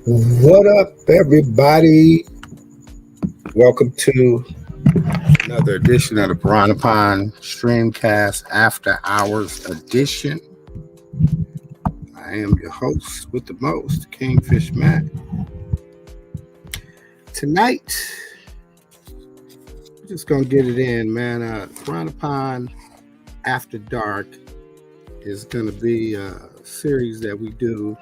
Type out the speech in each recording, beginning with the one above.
What up, everybody? Welcome to another edition of the Piranha Streamcast After Hours Edition. I am your host with the most, Kingfish Matt. Tonight, we're just gonna get it in, man. Piranha After Dark is gonna be a series that we do,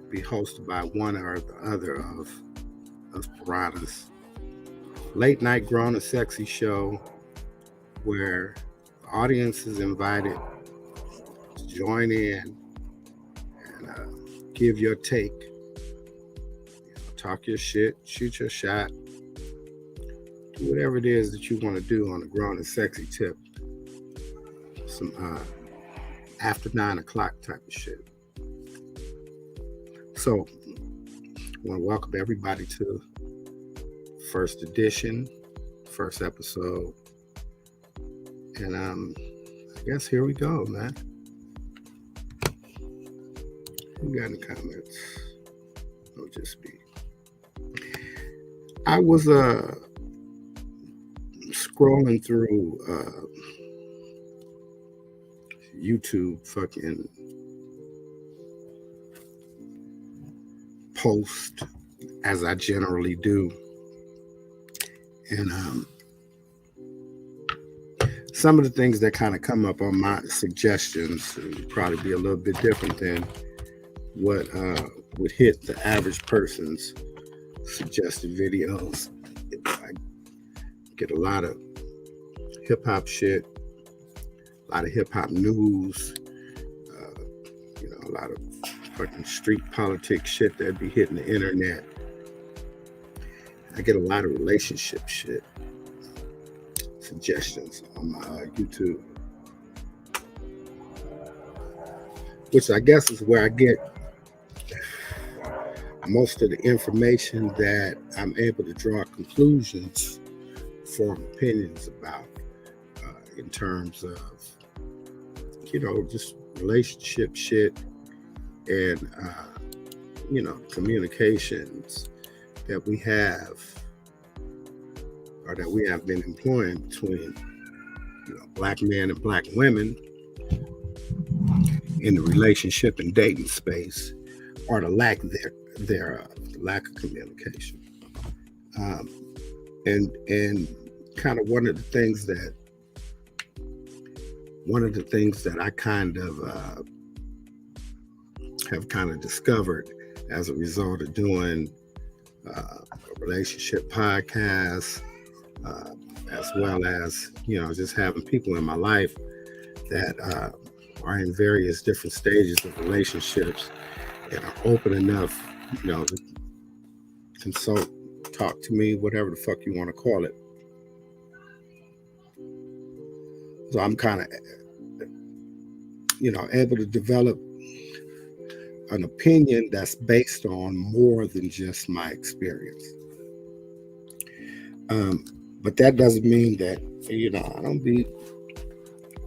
be hosted by one or the other of Piranhas. Late night grown and sexy show where the audience is invited to join in and give your take. Talk your shit, shoot your shot, do whatever it is that you want to do on the grown and sexy tip. Some after 9 o'clock type of shit. So, I want to welcome everybody to first edition, first episode. And I guess here we go, man. Who got any comments? It'll just be. I was scrolling through YouTube fucking post as I generally do. And some of the things that kind of come up on my suggestions would probably be a little bit different than what would hit the average person's suggested videos. I get a lot of hip-hop shit, a lot of hip-hop news, a lot of fucking street politics shit that be hitting the internet. I get a lot of relationship shit suggestions on my YouTube, which I guess is where I get most of the information that I'm able to draw conclusions, form opinions about in terms of, just relationship shit and, communications that we have or that we have been employing between, black men and black women in the relationship and dating space, or the lack thereof, the lack of communication. And kind of one of the things that I kind of have kind of discovered as a result of doing a relationship podcast, as well as, just having people in my life that are in various different stages of relationships and are open enough, to consult, talk to me, whatever the fuck you want to call it. So I'm kind of, able to develop an opinion that's based on more than just my experience. But that doesn't mean that, I don't be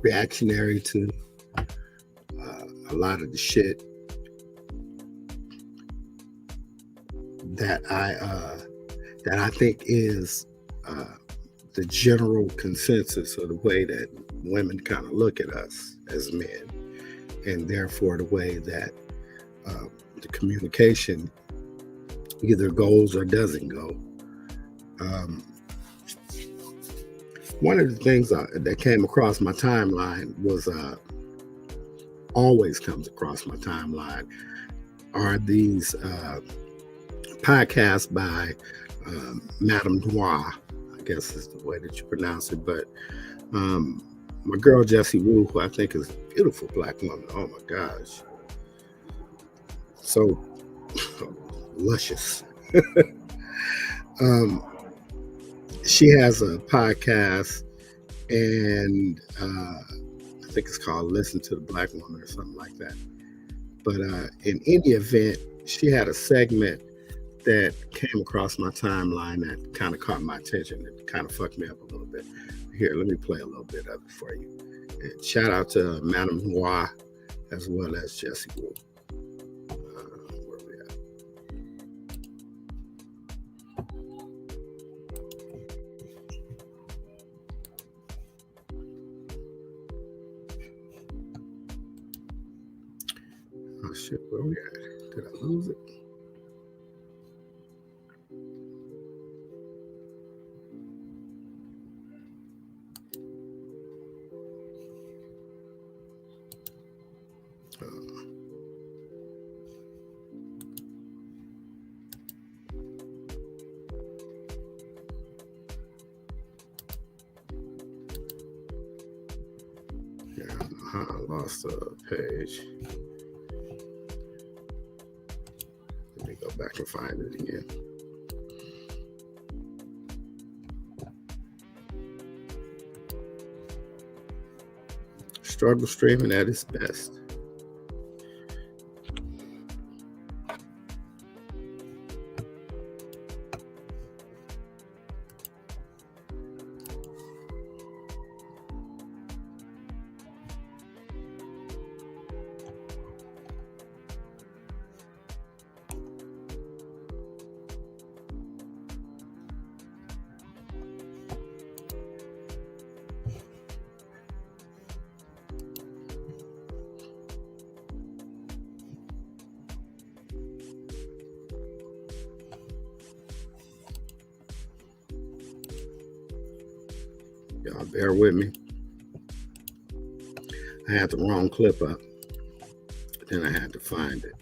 reactionary to a lot of the shit that I think is the general consensus of the way that women kind of look at us as men, and therefore the way that the communication either goes or doesn't go. One of the things that came across my timeline was always comes across my timeline are these podcasts by Madame Noir, I guess is the way that you pronounce it. But my girl Jessie Wu, who I think is a beautiful black woman. Oh my gosh. So luscious. She has a podcast, and I think it's called Listen to the Black Woman or something like that. But in any event, she had a segment that came across my timeline that kind of caught my attention. It kind of fucked me up a little bit. Here, let me play a little bit of it for you. And shout out to Madame Noir as well as Jessie Wu. Where Oh shit, where we at? Did I lose it? Yeah, I lost the page. Let me go back and find it again. Struggle streaming at its best. Y'all bear with me. I had the wrong clip up. Then I had to find it.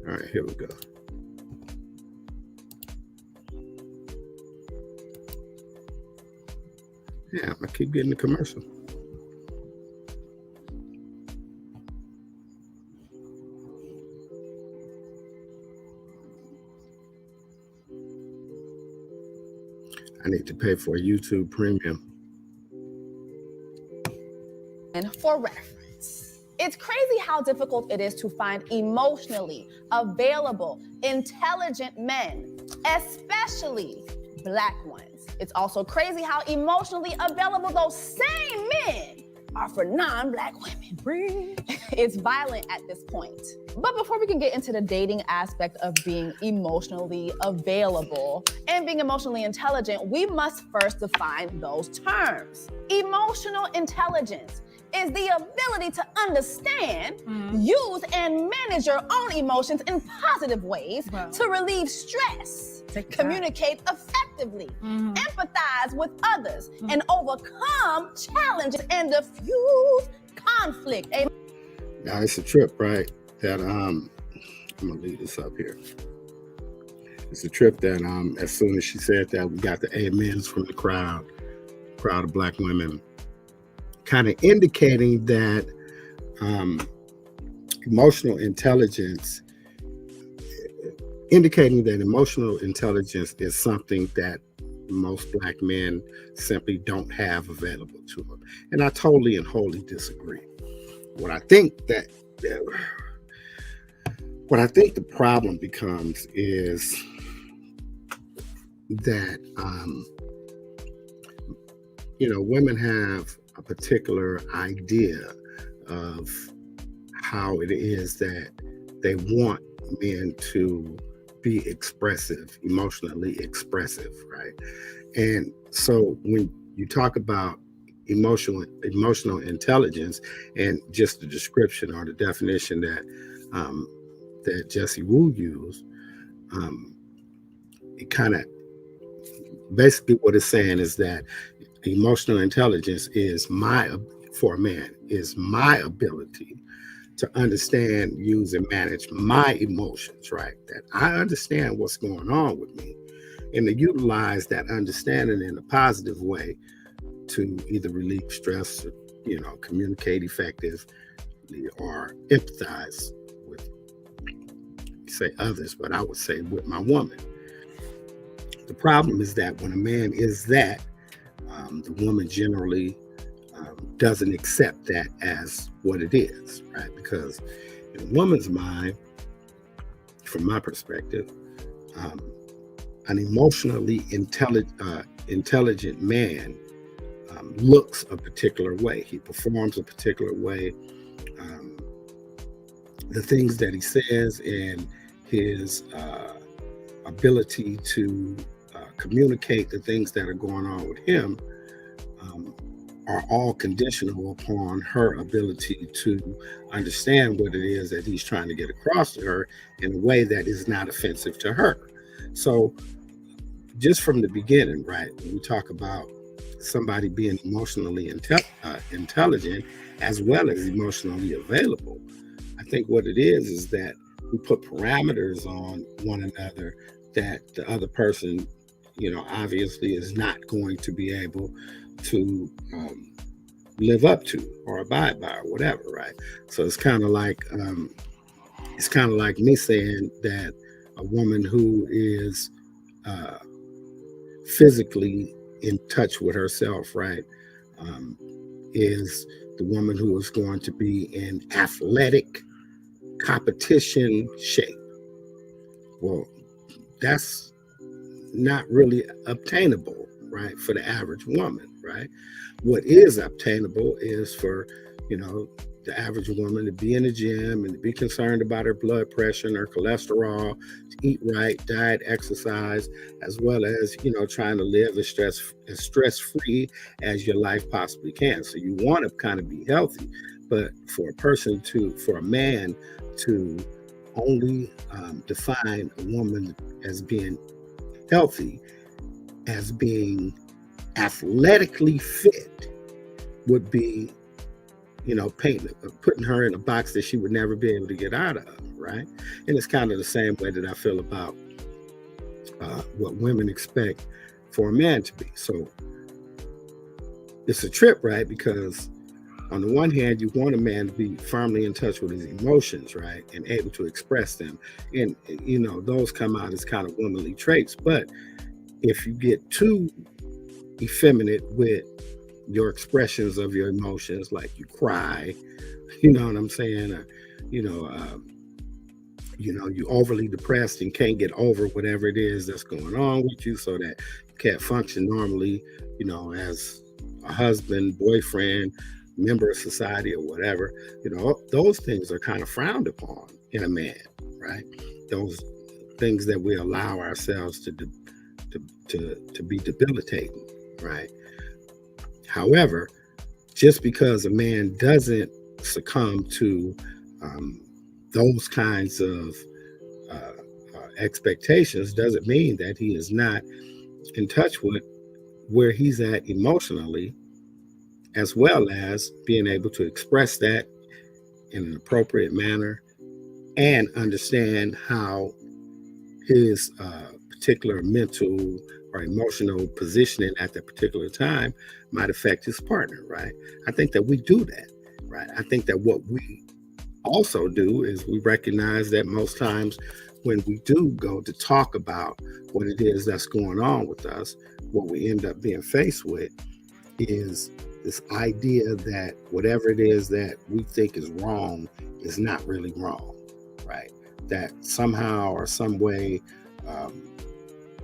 All right, here we go. Yeah, I keep getting the commercial. I need to pay for a YouTube premium. And for reference, it's crazy how difficult it is to find emotionally available, intelligent men, especially Black ones. It's also crazy how emotionally available those same men are for non-Black women. It's violent at this point. But before we can get into the dating aspect of being emotionally available and being emotionally intelligent, we must first define those terms. Emotional intelligence is the ability to understand, use, and manage your own emotions in positive ways to relieve stress, communicate effectively, empathize with others, and overcome challenges and diffuse conflict. Now it's a trip, right? That I'm gonna leave this up here. It's a trip that as soon as she said that, we got the amens from the crowd of Black women, kind of indicating that emotional intelligence is something that most Black men simply don't have available to them. And I totally and wholly disagree. What I think the problem becomes is that women have a particular idea of how it is that they want men to be expressive, emotionally expressive, right? And so when you talk about emotional intelligence, and just the description or the definition that Jesse Wu used, it kind of basically what it's saying is that emotional intelligence for a man is my ability to understand, use, and manage my emotions, right? That I understand what's going on with me, and to utilize that understanding in a positive way to either relieve stress, or, communicate effectively, or empathize with, say, others, but I would say with my woman. The problem is that when a man is that, the woman generally doesn't accept that as what it is, right? Because in a woman's mind, from my perspective, an emotionally intelligent man looks a particular way. He performs a particular way. The things that he says and his ability to communicate the things that are going on with him um, are all conditional upon her ability to understand what it is that he's trying to get across to her in a way that is not offensive to her. So, just from the beginning, right, when we talk about somebody being emotionally intelligent as well as emotionally available, I think what it is that we put parameters on one another that the other person, obviously is not going to be able to live up to or abide by or whatever, right? So it's kind of like me saying that a woman who is uh, physically in touch with herself, right, um, is the woman who is going to be in athletic competition shape. Well, that's not really obtainable, right, for the average woman, right? What is obtainable is for, you know, the average woman to be in the gym and to be concerned about her blood pressure and her cholesterol, to eat right, diet, exercise, as well as, trying to live as stress free as your life possibly can. So you want to kind of be healthy, but for a man to only define a woman as being healthy as being athletically fit would be, putting her in a box that she would never be able to get out of, right? And it's kind of the same way that I feel about what women expect for a man to be. So it's a trip, right? Because on the one hand, you want a man to be firmly in touch with his emotions, right? And able to express them. And, those come out as kind of womanly traits. But if you get too effeminate with your expressions of your emotions, like you cry, you know what I'm saying? Or, you know, you overly depressed and can't get over whatever it is that's going on with you, so that you can't function normally, as a husband, boyfriend, member of society, or whatever. Those things are kind of frowned upon in a man, right? Those things that we allow ourselves to be debilitating, right? However, just because a man doesn't succumb to those kinds of expectations doesn't mean that he is not in touch with where he's at emotionally, as well as being able to express that in an appropriate manner and understand how his particular mental or emotional positioning at that particular time might affect his partner, right? I think that we do that, right? I think that what we also do is we recognize that most times when we do go to talk about what it is that's going on with us, what we end up being faced with is this idea that whatever it is that we think is wrong is not really wrong, right? That somehow or some way,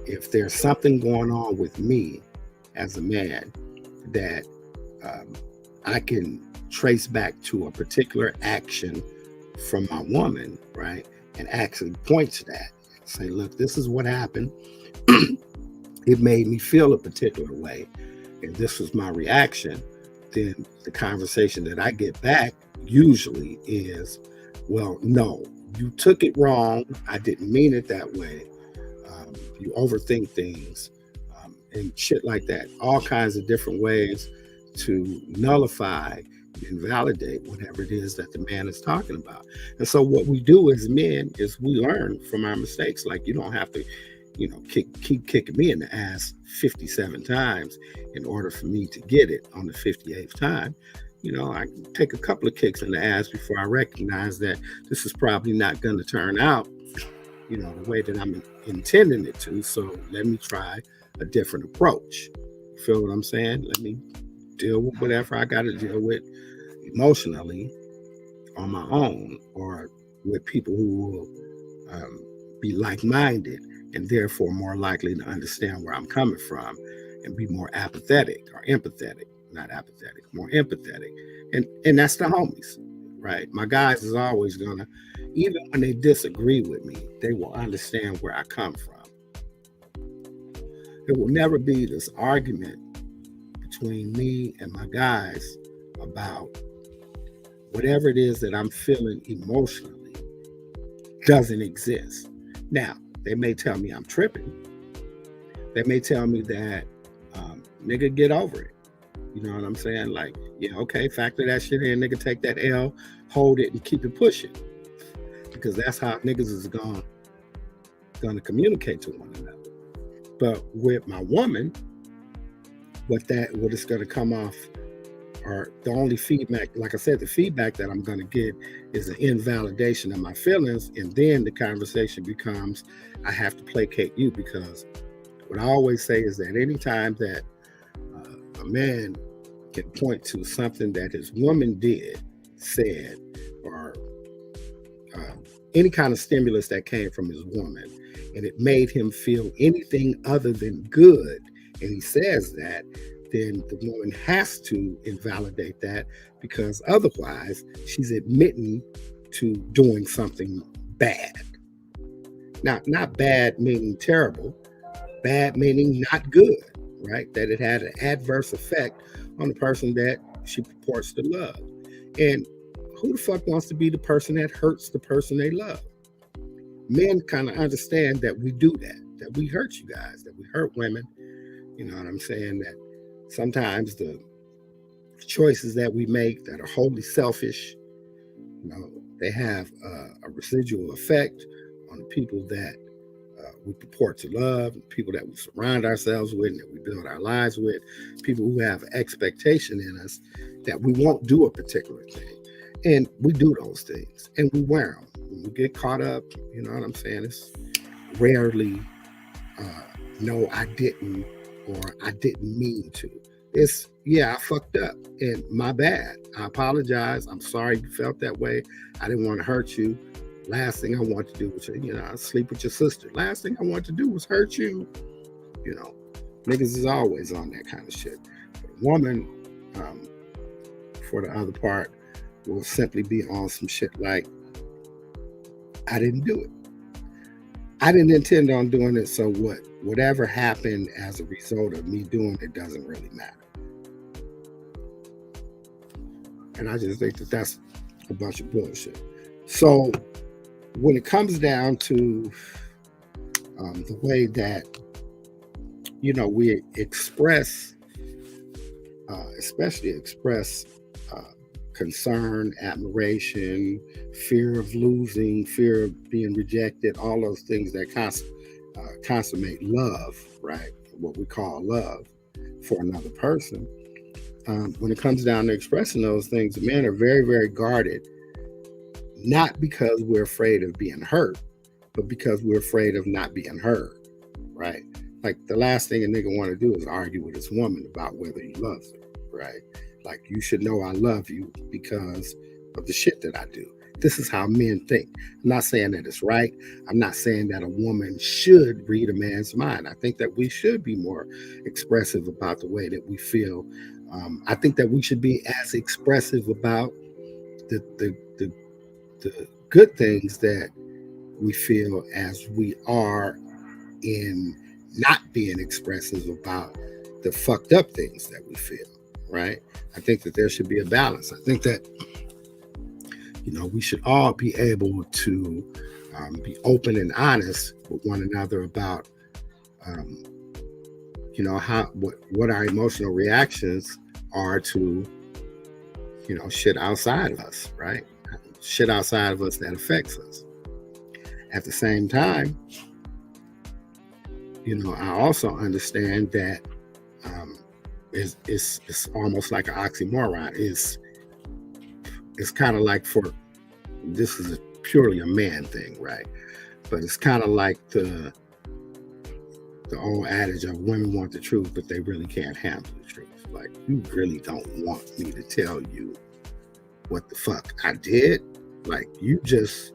if there's something going on with me as a man that I can trace back to a particular action from my woman, right? And actually point to that. Say, look, this is what happened. It made me feel a particular way. And this was my reaction. Then the conversation that I get back usually is, well, no, you took it wrong. I didn't mean it that way. You overthink things and shit like that. All kinds of different ways to nullify and validate whatever it is that the man is talking about. And so what we do as men is we learn from our mistakes. Like, you don't have to, keep kicking me in the ass 57 times in order for me to get it on the 58th time. I can take a couple of kicks in the ass before I recognize that this is probably not going to turn out, the way that I'm intending it to. So let me try a different approach. You feel what I'm saying? Let me deal with whatever I got to deal with emotionally on my own, or with people who will be like-minded and therefore more likely to understand where I'm coming from and be more apathetic or empathetic, not apathetic, more empathetic. And that's the homies, right? My guys is always gonna, even when they disagree with me, they will understand where I come from. it will never be this argument between me and my guys about whatever it is that I'm feeling emotionally doesn't exist. Now, they may tell me I'm tripping. They may tell me that, nigga, get over it. You know what I'm saying? Like, yeah, okay, factor that shit in, nigga, take that L, hold it, and keep it pushing. Because that's how niggas is gonna communicate to one another. But with my woman, what it's gonna come off, or the only feedback, like I said, the feedback that I'm gonna get is an invalidation of my feelings, and then the conversation becomes, I have to placate you, because what I always say is that anytime that a man can point to something that his woman did, said, or any kind of stimulus that came from his woman, and it made him feel anything other than good, and he says that, then the woman has to invalidate that, because otherwise she's admitting to doing something bad. Now, not bad meaning terrible, bad meaning not good, right? That it had an adverse effect on the person that she purports to love. And who the fuck wants to be the person that hurts the person they love? Men kind of understand that we do that we hurt you guys, that we hurt women. You know what I'm saying? That sometimes the choices that we make that are wholly selfish, you know, they have a residual effect on the people that we purport to love, people that we surround ourselves with, and that we build our lives with, people who have expectation in us that we won't do a particular thing. And we do those things, and we wear them. When we get caught up, you know what I'm saying? It's rarely, no, I didn't, or I didn't mean to. It's, yeah, I fucked up, and my bad. I apologize. I'm sorry you felt that way. I didn't want to hurt you. Last thing I want to do was, you know, I sleep with your sister. Last thing I want to do was hurt you. You know, niggas is always on that kind of shit. But a woman, for the other part, will simply be on some shit like, I didn't do it. I didn't intend on doing it, so what? Whatever happened as a result of me doing it doesn't really matter. And I just think that that's a bunch of bullshit. So when it comes down to the way that, you know, we express, especially express concern, admiration, fear of losing, fear of being rejected, all those things that consummate love, right? What we call love for another person. When it comes down to expressing those things, men are very, very guarded, not because we're afraid of being hurt, but because we're afraid of not being heard, right? Like the last thing a nigga want to do is argue with his woman about whether he loves her, right? Like, you should know I love you because of the shit that I do. This is how men think. I'm not saying that it's right. I'm not saying that a woman should read a man's mind. I think that we should be more expressive about the way that we feel. I think that we should be as expressive about the good things that we feel as we are in not being expressive about the fucked up things that we feel, right? I think that there should be a balance. I think that, you know, we should all be able to be open and honest with one another about, you know, what our emotional reactions are to, you know, shit outside of us, right? Shit outside of us that affects us. At the same time, you know, I also understand that it's almost like an oxymoron. It's kind of like, this is purely a man thing, right? But it's kind of like the old adage of women want the truth, but they really can't handle the truth. Like, you really don't want me to tell you what the fuck I did. Like, you just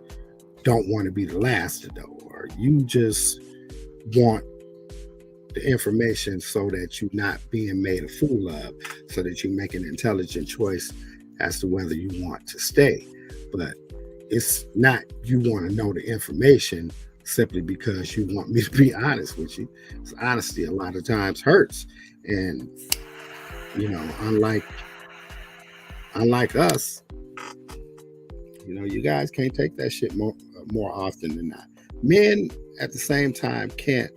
don't want to be the last to know, or you just want the information so that you're not being made a fool of, so that you make an intelligent choice as to whether you want to stay. But it's not you want to know the information simply because you want me to be honest with you. Because honesty a lot of times hurts. And, unlike us, you guys can't take that shit more often than not. Men at the same time can't.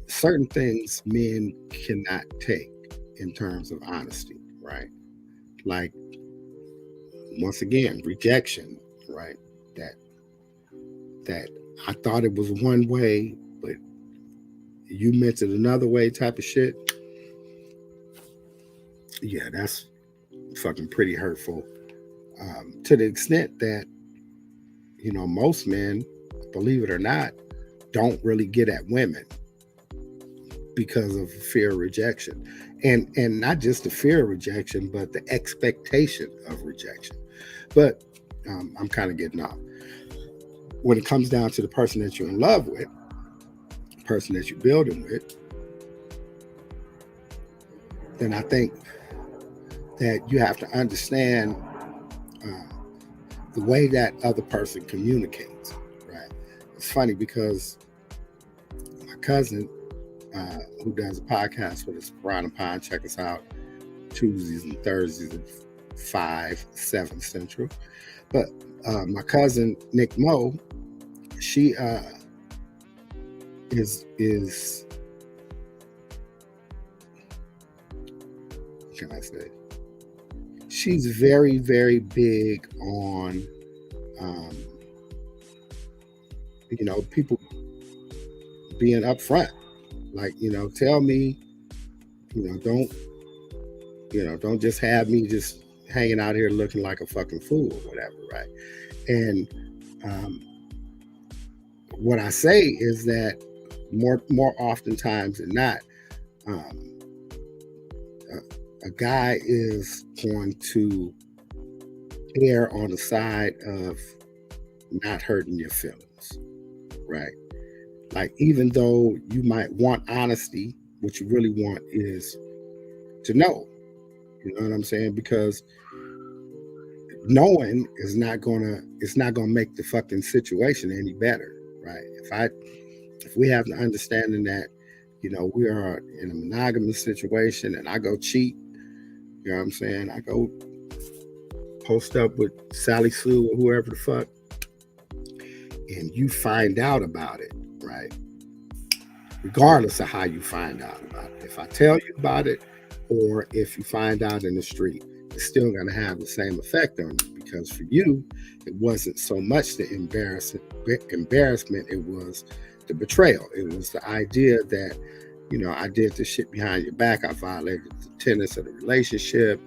Certain things men cannot take in terms of honesty, right? Like, once again, rejection, right? That I thought it was one way, but you meant it another way type of shit. Yeah, that's fucking pretty hurtful. To the extent that, most men, believe it or not, don't really get at women because of fear of rejection. And not just the fear of rejection, but the expectation of rejection. But I'm kind of getting off. When it comes down to the person that you're in love with, the person that you're building with, then I think that you have to understand the way that other person communicates, right? It's funny because my cousin, who does a podcast with us, Piranha, check us out Tuesdays and Thursdays at 5, 7 Central. But my cousin, Nick Moe, she is what can I say? She's very, very big on, people being upfront. Like, tell me, don't just have me just hanging out here looking like a fucking fool or whatever, right? And what I say is that more oftentimes than not, a guy is going to err on the side of not hurting your feelings, right? Like, even though you might want honesty, what you really want is to know. You know what I'm saying? Because knowing it's not gonna make the fucking situation any better, right? If we have the understanding that, we are in a monogamous situation and I go cheat, you know what I'm saying? I go post up with Sally Sue or whoever the fuck, and you find out about it, right? Regardless of how you find out about it. If I tell you about it or if you find out in the street, it's still going to have the same effect on you, because for you, it wasn't so much the embarrassment, it was the betrayal. It was the idea that, I did this shit behind your back. I violated the tenets of the relationship.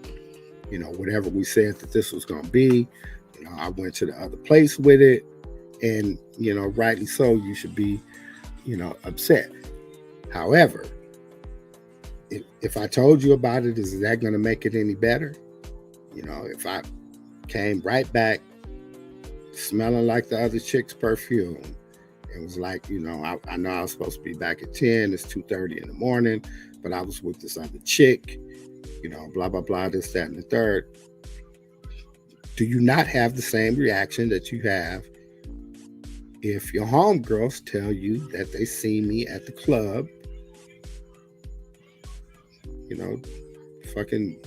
Whatever we said that this was going to be, I went to the other place with it. And, rightly so, you should be, upset. However, if I told you about it, is that going to make it any better? If I came right back smelling like the other chick's perfume, it was like, I know I was supposed to be back at 10, it's 2:30 in the morning, but I was with this other chick, blah, blah, blah, this, that, and the third. Do you not have the same reaction that you have if your homegirls tell you that they see me at the club, fucking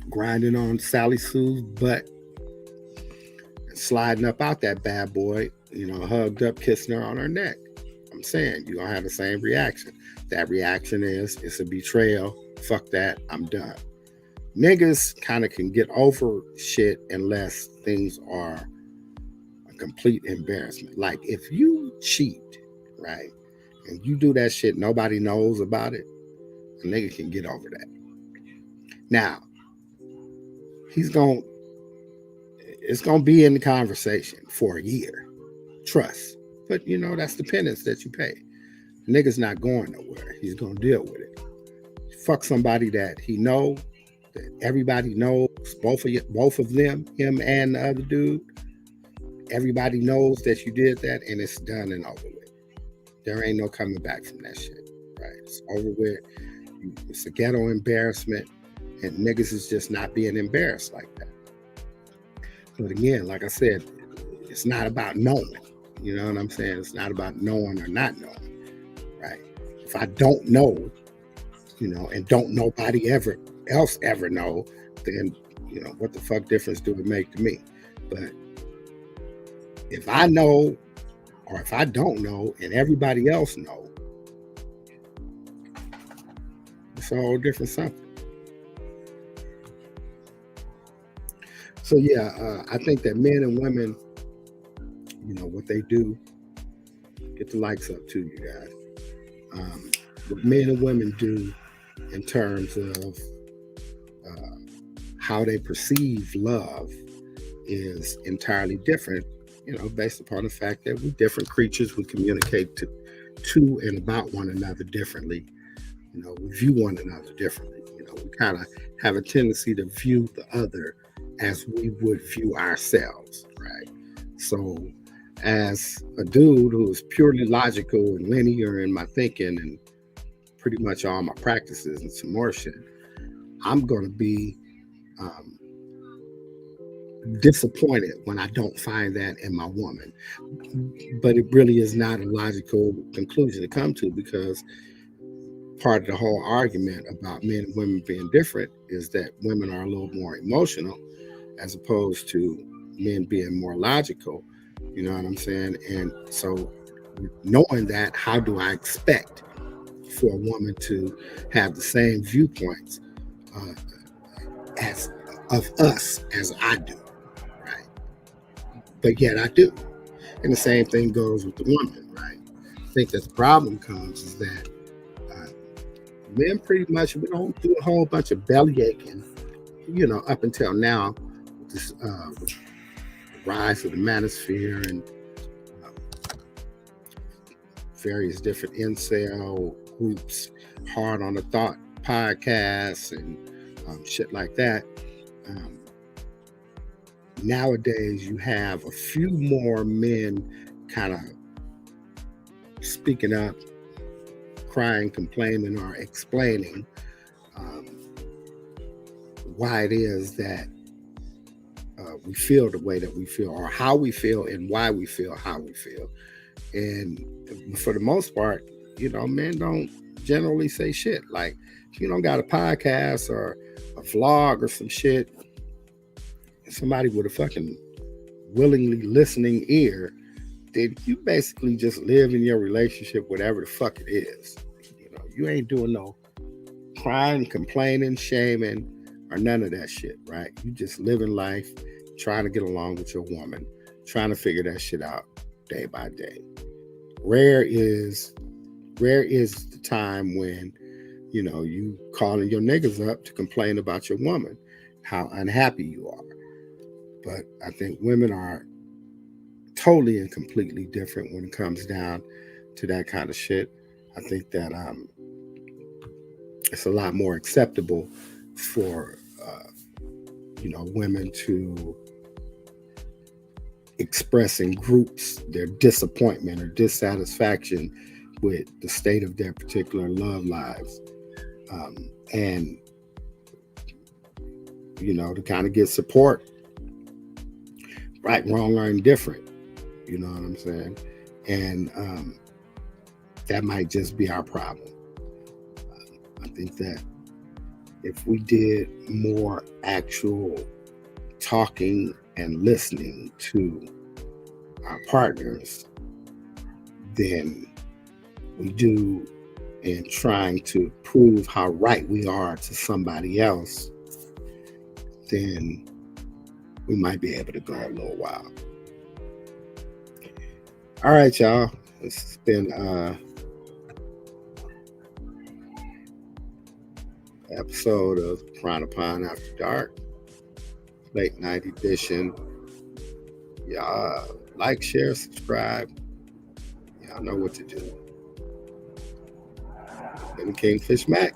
grinding on Sally Sue's butt and sliding up out that bad boy, hugged up, kissing her on her neck? I'm saying you're gonna have the same reaction. That reaction is, it's a betrayal. Fuck that, I'm done. Niggas kind of can get over shit unless things are a complete embarrassment. Like, if you cheat, right, and you do that shit, nobody knows about it, a nigga can get over that. Now, it's gonna be in the conversation for a year. Trust. But that's the penance that you pay. The nigga's not going nowhere. He's gonna deal with it. Fuck somebody that he know, that everybody knows, both of them, him and the other dude. Everybody knows that you did that, and it's done and over with. There ain't no coming back from that shit, right? It's over with. It's a ghetto embarrassment, and niggas is just not being embarrassed like that. But again, like I said, It's not about knowing. You know what I'm saying? It's not about knowing or not knowing, right? If I don't know, and don't nobody else ever know, then what the fuck difference do it make to me? But if I know, or if I don't know, and everybody else know, it's a whole different something. So yeah, I think that men and women, what they do, get the likes up to you guys. What men and women do in terms of how they perceive love is entirely different, based upon the fact that we're different creatures. We communicate to and about one another differently. We view one another differently. We kind of have a tendency to view the other as we would view ourselves, right? So as a dude who is purely logical and linear in my thinking and pretty much all my practices and some more shit, I'm going to be disappointed when I don't find that in my woman. But it really is not a logical conclusion to come to, because part of the whole argument about men and women being different is that women are a little more emotional as opposed to men being more logical. You know what I'm saying? And so knowing that, how do I expect for a woman to have the same viewpoints as of us as I do, right? But yet I do. And the same thing goes with the woman, right? I think that the problem comes is that men pretty much, we don't do a whole bunch of belly aching, up until now, with the rise of the manosphere and various different incel groups, Hard on the Thought podcasts and shit like that. Nowadays, you have a few more men kind of speaking up, crying, complaining, or explaining why it is that we feel the way that we feel, or how we feel and why we feel how we feel. And for the most part, men don't generally say shit. Like, if you don't got a podcast or a vlog or some shit, somebody with a fucking willingly listening ear, then you basically just live in your relationship, whatever the fuck it is. You ain't doing no crying, complaining, shaming, or none of that shit, right? You just living life, trying to get along with your woman, trying to figure that shit out day by day. Rare is the time when, you calling your niggas up to complain about your woman, how unhappy you are. But I think women are totally and completely different when it comes down to that kind of shit. I think that it's a lot more acceptable for women to express in groups their disappointment or dissatisfaction with the state of their particular love lives, and to kind of get support, right, wrong, or indifferent. You know what I'm saying? And that might just be our problem. I think that if we did more actual talking and listening to our partners than we do in trying to prove how right we are to somebody else, then we might be able to go a little while. All right, y'all. It's been episode of Piranha After Dark, late night edition. Y'all like, share, subscribe. Y'all know what to do. Been Kingfish Mac.